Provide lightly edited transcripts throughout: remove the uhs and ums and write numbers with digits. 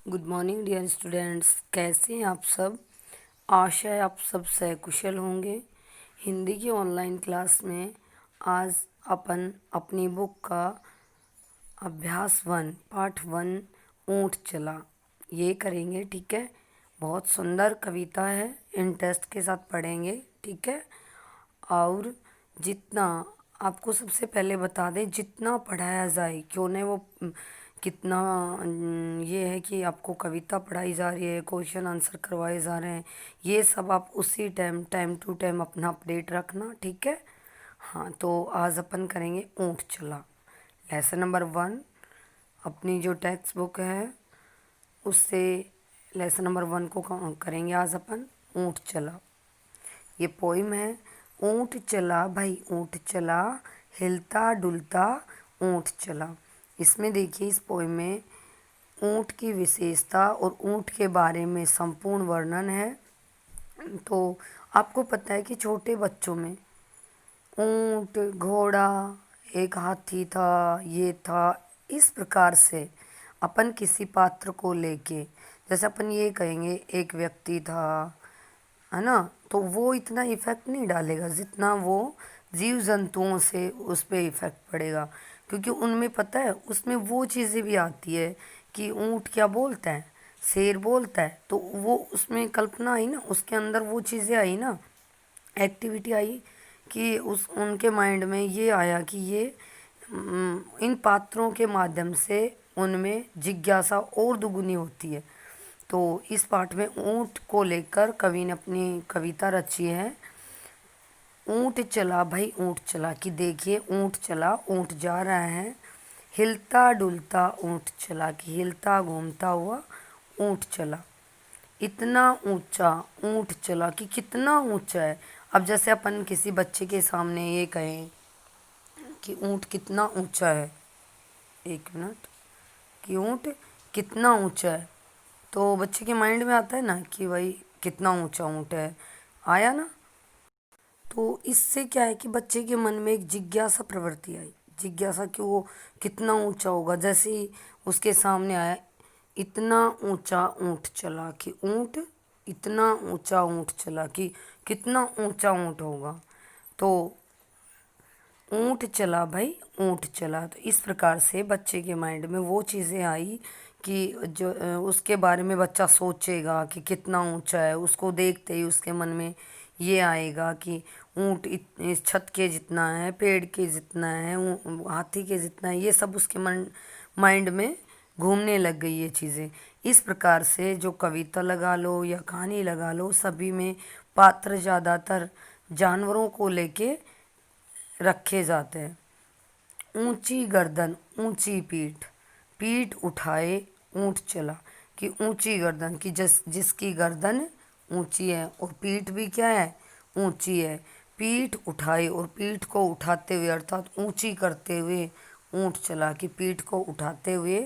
Good morning dear students, कैसे हैं आप सब। आशा है आप सब सकुशल होंगे। हिंदी की ऑनलाइन क्लास में आज अपन अपनी बुक का अभ्यास 1 पार्ट 1 ऊँट चला ये करेंगे। ठीक है, बहुत सुंदर कविता है, इंटरेस्ट के साथ पढ़ेंगे। ठीक है, और जितना आपको सबसे पहले बता दें, जितना पढ़ाया जाए क्यों नहीं वो कितना ये है कि आपको कविता पढ़ाई जा रही है, क्वेश्चन आंसर करवाए जा रहे हैं, ये सब आप उसी टाइम टू टाइम अपना अपडेट रखना। ठीक है। हाँ, तो आज अपन करेंगे ऊँट चला, लेसन नंबर 1। अपनी जो टेक्स्ट बुक है उससे लेसन नंबर 1 को करेंगे आज अपन ऊँट चला। ये पोइम है। ऊँट चला भाई ऊँट चला, हिलता डुलता ऊँट चला। इसमें देखिए, इस पोइम में ऊँट की विशेषता और ऊँट के बारे में संपूर्ण वर्णन है। तो आपको पता है कि छोटे बच्चों में ऊँट, घोड़ा, एक हाथी था, ये था, इस प्रकार से अपन किसी पात्र को लेके, जैसे अपन ये कहेंगे एक व्यक्ति था, है ना, तो वो इतना इफेक्ट नहीं डालेगा जितना वो जीव जंतुओं से उस पर इफेक्ट पड़ेगा। क्योंकि उनमें पता है, उसमें वो चीज़ें भी आती है कि ऊँट क्या बोलता है, शेर बोलता है, तो वो उसमें कल्पना आई ना, उसके अंदर वो चीज़ें आई ना, एक्टिविटी आई कि उस उनके माइंड में ये आया कि ये इन पात्रों के माध्यम से उनमें जिज्ञासा और दुगुनी होती है। तो इस पाठ में ऊँट को लेकर कवि ने अपनी कविता रची है। ऊँट चला भाई ऊँट चला, कि देखिए ऊँट चला, ऊँट जा रहा है। हिलता डुलता ऊँट चला, कि हिलता घूमता हुआ ऊँट चला। इतना ऊंचा ऊँट चला, कि कितना ऊंचा है। अब जैसे अपन किसी बच्चे के सामने ये कहें कि ऊँट कितना ऊंचा है, एक मिनट, कि ऊँट कितना ऊंचा है, तो बच्चे के माइंड में आता है ना कि भाई कितना ऊंचा ऊँट है, आया ना। तो इससे क्या है कि बच्चे के मन में एक जिज्ञासा प्रवृत्ति आई, जिज्ञासा कि वो कितना ऊंचा होगा। जैसे ही उसके सामने आया, इतना ऊंचा ऊँट चला, कि ऊँट इतना ऊंचा ऊँट चला, कि कितना ऊंचा ऊँट होगा। तो ऊँट चला भाई ऊँट चला, तो इस प्रकार से बच्चे के माइंड में वो चीज़ें आई कि जो उसके बारे में बच्चा सोचेगा कि कितना ऊंचा है। उसको देखते ही उसके मन में ये आएगा कि ऊँट इस छत के जितना है, पेड़ के जितना है, हाथी के जितना है, ये सब उसके माइंड में घूमने लग गई ये चीज़ें। इस प्रकार से जो कविता लगा लो या कहानी लगा लो, सभी में पात्र ज़्यादातर जानवरों को लेके रखे जाते हैं। ऊंची गर्दन ऊंची पीठ, पीठ उठाए ऊंट चला, कि ऊंची गर्दन, कि जिसकी गर्दन ऊंची है और पीठ भी क्या है, ऊंची है। पीठ उठाए, और पीठ को उठाते हुए अर्थात ऊंची करते हुए ऊंट चला, कि पीठ को उठाते हुए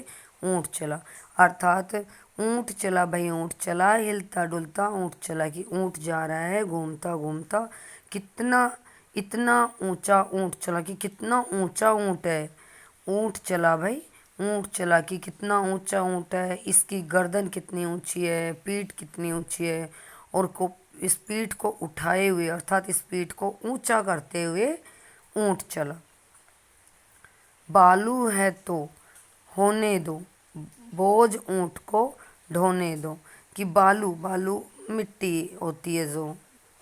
ऊंट चला। अर्थात ऊंट चला भाई ऊंट चला, हिलता डुलता ऊंट चला, कि ऊंट जा रहा है घूमता घूमता। कितना इतना ऊंचा ऊंट चला, कि कितना ऊंचा ऊंट है। ऊंट चला भाई ऊंट चला, कि कितना ऊंचा ऊंट है, इसकी गर्दन कितनी ऊंची है, पीठ कितनी ऊंची है, और को इस पीठ को उठाए हुए अर्थात इस पीठ को ऊंचा करते हुए ऊंट चला। बालू है तो होने दो, बोझ ऊंट को ढोने दो, कि बालू बालू मिट्टी होती है जो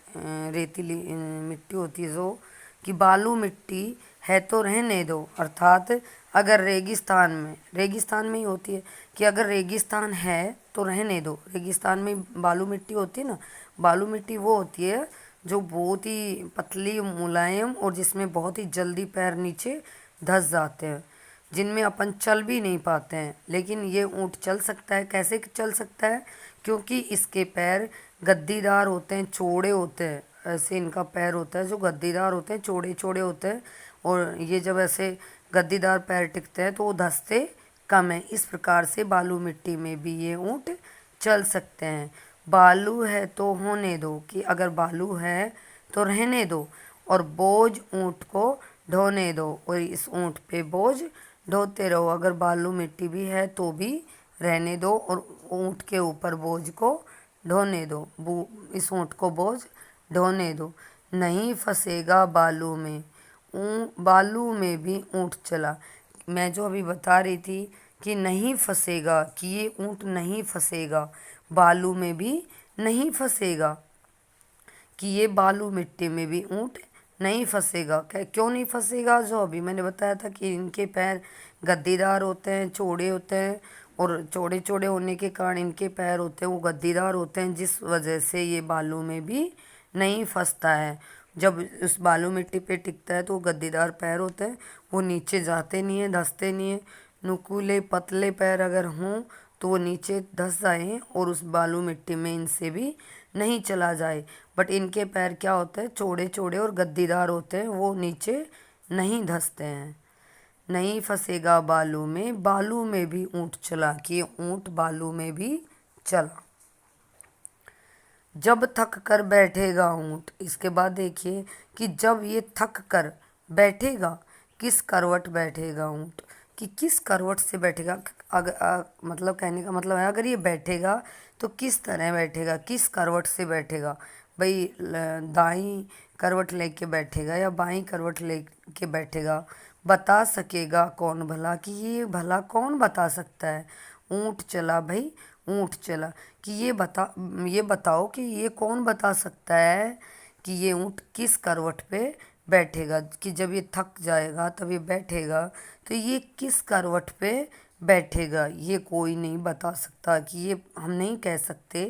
रेतीली मिट्टी होती है जो, कि बालू मिट्टी है तो रहने दो। अर्थात अगर रेगिस्तान में ही होती है, कि अगर रेगिस्तान है तो रहने दो। रेगिस्तान में बालू मिट्टी होती है ना, बालू मिट्टी वो होती है जो बहुत ही पतली मुलायम और जिसमें बहुत ही जल्दी पैर नीचे धंस जाते हैं, जिनमें अपन चल भी नहीं पाते हैं। लेकिन ये ऊँट चल सकता है। कैसे चल सकता है? क्योंकि इसके पैर गद्दीदार होते हैं, चौड़े होते हैं। ऐसे इनका पैर होता है जो गद्दीदार होते हैं, चौड़े चौड़े होते हैं, और ये जब ऐसे गद्दीदार पैर टिकते हैं तो वो धंसते कम है। इस प्रकार से बालू मिट्टी में भी ये ऊँट चल सकते हैं। बालू है तो होने दो, कि अगर बालू है तो रहने दो, और बोझ ऊँट को ढोने दो, और इस ऊँट पे बोझ ढोते रहो। अगर बालू मिट्टी भी है तो भी रहने दो और ऊँट के ऊपर बोझ को ढोने दो, इस ऊँट को बोझ ढोने दो। नहीं फंसेगा बालू में, बालू में भी ऊँट चला। मैं जो अभी बता रही थी कि नहीं फंसेगा, कि ये ऊँट नहीं फंसेगा, बालू में भी नहीं फंसेगा, कि ये बालू मिट्टी में भी ऊँट नहीं फंसेगा। क्यों नहीं फंसेगा? जो अभी मैंने बताया था कि इनके पैर गद्दीदार होते हैं, चौड़े होते हैं, और चौड़े चौड़े होने के कारण इनके पैर होते हैं वो गद्दीदार होते हैं, जिस वजह से ये बालू में भी नहीं फंसता है। जब उस बालू मिट्टी पे टिकता है तो वो गद्दीदार पैर होते हैं, वो नीचे जाते नहीं हैं, धंसते नहीं हैं। नुकीले पतले पैर अगर हों तो वो नीचे धंस जाए और उस बालू मिट्टी में इनसे भी नहीं चला जाए। बट इनके पैर क्या होते हैं? चौड़े चौड़े और गद्दीदार होते हैं, वो नीचे नहीं धंसते हैं। नहीं फंसेगा बालू में, बालू में भी ऊँट चला, कि ऊँट बालू में भी चला। जब थक कर बैठेगा ऊँट, इसके बाद देखिए कि जब ये थक कर बैठेगा, किस करवट बैठेगा ऊँट, कि किस करवट से बैठेगा। अगर मतलब कहने का मतलब है अगर ये बैठेगा तो किस तरह बैठेगा, किस करवट से बैठेगा। भाई दाईं करवट लेके बैठेगा या बाईं करवट लेके बैठेगा, बता सकेगा कौन भला, कि ये भला कौन बता सकता है। ऊँट चला भाई, ऊँट चला, कि ये बताओ कि ये कौन बता सकता है कि ये ऊँट किस करवट पे बैठेगा, कि जब ये थक जाएगा तब ये बैठेगा तो ये किस करवट पे बैठेगा। ये कोई नहीं बता सकता, कि ये हम नहीं कह सकते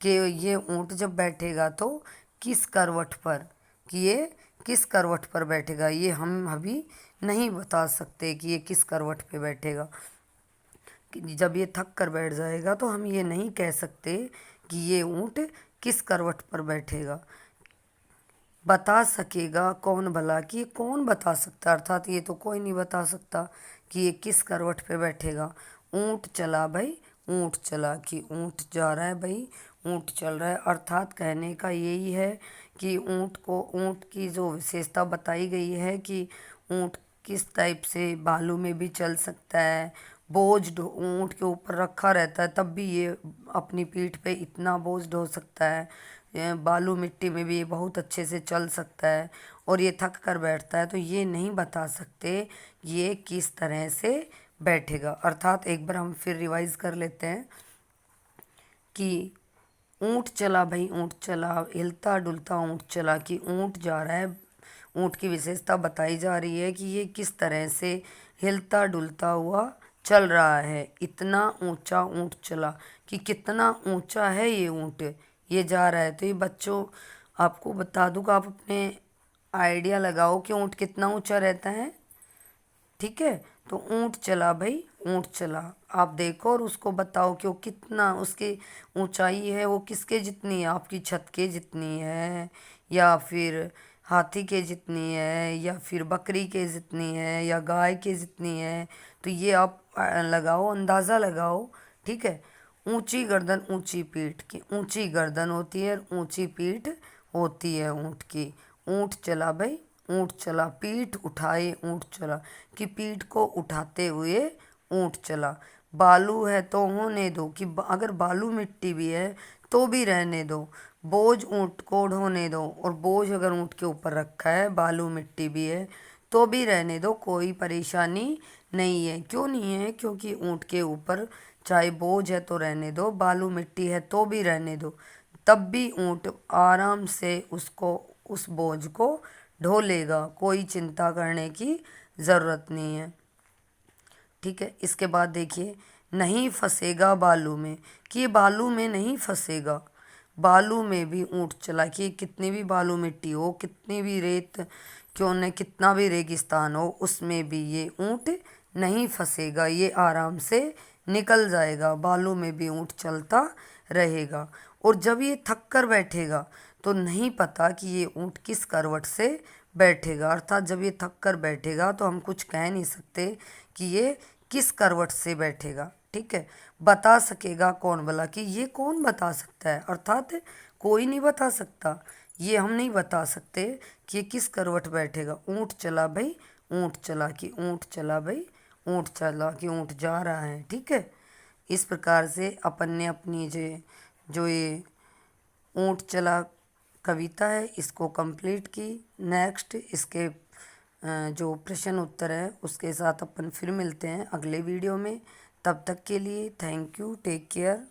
कि ये ऊँट जब बैठेगा तो किस करवट पर, कि ये किस करवट पर बैठेगा। ये हम अभी नहीं बता सकते कि ये किस करवट पे बैठेगा। जब ये थक कर बैठ जाएगा तो हम ये नहीं कह सकते कि ये ऊँट किस करवट पर बैठेगा। बता सकेगा कौन भला, कि ये कौन बता सकता, अर्थात ये तो कोई नहीं बता सकता कि ये किस करवट पे बैठेगा। ऊँट चला भाई, ऊँट चला, कि ऊँट जा रहा है भाई, ऊँट चल रहा है। अर्थात कहने का यही है कि ऊँट की जो विशेषता बताई गई है कि ऊँट किस टाइप से बालू में भी चल सकता है, बोझ ऊँट के ऊपर रखा रहता है तब भी ये अपनी पीठ पे इतना बोझ ढो सकता है, ये बालू मिट्टी में भी ये बहुत अच्छे से चल सकता है, और ये थक कर बैठता है तो ये नहीं बता सकते ये किस तरह से बैठेगा। अर्थात एक बार हम फिर रिवाइज कर लेते हैं कि ऊँट चला भाई, ऊँट चला, हिलता डुलता ऊँट चला, कि ऊँट जा रहा है। ऊँट की विशेषता बताई जा रही है कि ये किस तरह से हिलता डुलता हुआ चल रहा है। इतना ऊंचा ऊँट चला, कि कितना ऊंचा है ये ऊँट, ये जा रहा है। तो ये बच्चों आपको बता दूँ कि आप अपने आइडिया लगाओ कि ऊँट कितना ऊंचा रहता है। ठीक है, तो ऊँट चला भाई, ऊँट चला, आप देखो और उसको बताओ कि वो कितना, उसकी ऊंचाई है वो किसके जितनी है, आपकी छत के जितनी है, या फिर हाथी के जितनी है, या फिर बकरी के जितनी है, या गाय के जितनी है। तो ये आप लगाओ, अंदाज़ा लगाओ। ठीक है, ऊंची गर्दन ऊंची पीठ की, ऊंची गर्दन होती है और ऊंची पीठ होती है ऊँट की। ऊँट चला भाई, ऊँट चला, पीठ उठाए ऊँट चला, कि पीठ को उठाते हुए ऊँट चला। बालू है तो होने दो, कि अगर बालू मिट्टी भी है तो भी रहने दो। बोझ ऊँट को ढोने दो, और बोझ अगर ऊँट के ऊपर रखा है, बालू मिट्टी भी है तो भी रहने दो, कोई परेशानी नहीं है। क्यों नहीं है? क्योंकि ऊँट के ऊपर चाहे बोझ है तो रहने दो, बालू मिट्टी है तो भी रहने दो, तब भी ऊँट आराम से उसको, उस बोझ को ढो लेगा, कोई चिंता करने की ज़रूरत नहीं है। ठीक है, इसके बाद देखिए नहीं फंसेगा बालू में, कि ये बालू में नहीं फंसेगा। बालू में भी ऊँट चला, कि कितनी भी बालू मिट्टी हो, कितनी भी रेत क्यों न, कितना भी रेगिस्तान हो, उसमें भी ये ऊँट नहीं फंसेगा, ये आराम से निकल जाएगा। बालू में भी ऊँट चलता रहेगा। और जब ये थक कर बैठेगा तो नहीं पता कि ये ऊँट किस करवट से बैठेगा। अर्थात जब ये थक कर बैठेगा तो हम कुछ कह नहीं सकते कि ये किस करवट से बैठेगा। ठीक है, बता सकेगा कौन भला, कि ये कौन बता सकता है, अर्थात कोई नहीं बता सकता। ये हम नहीं बता सकते कि ये किस करवट बैठेगा। ऊँट चला भाई, ऊँट चला, कि ऊँट चला भाई, ऊँट चला, कि ऊँट जा रहा है। ठीक है, इस प्रकार से अपन ने अपनी जो ये ऊंट चला कविता है इसको कंप्लीट की। नेक्स्ट इसके जो प्रश्न उत्तर है उसके साथ अपन फिर मिलते हैं अगले वीडियो में। तब तक के लिए थैंक यू, टेक केयर।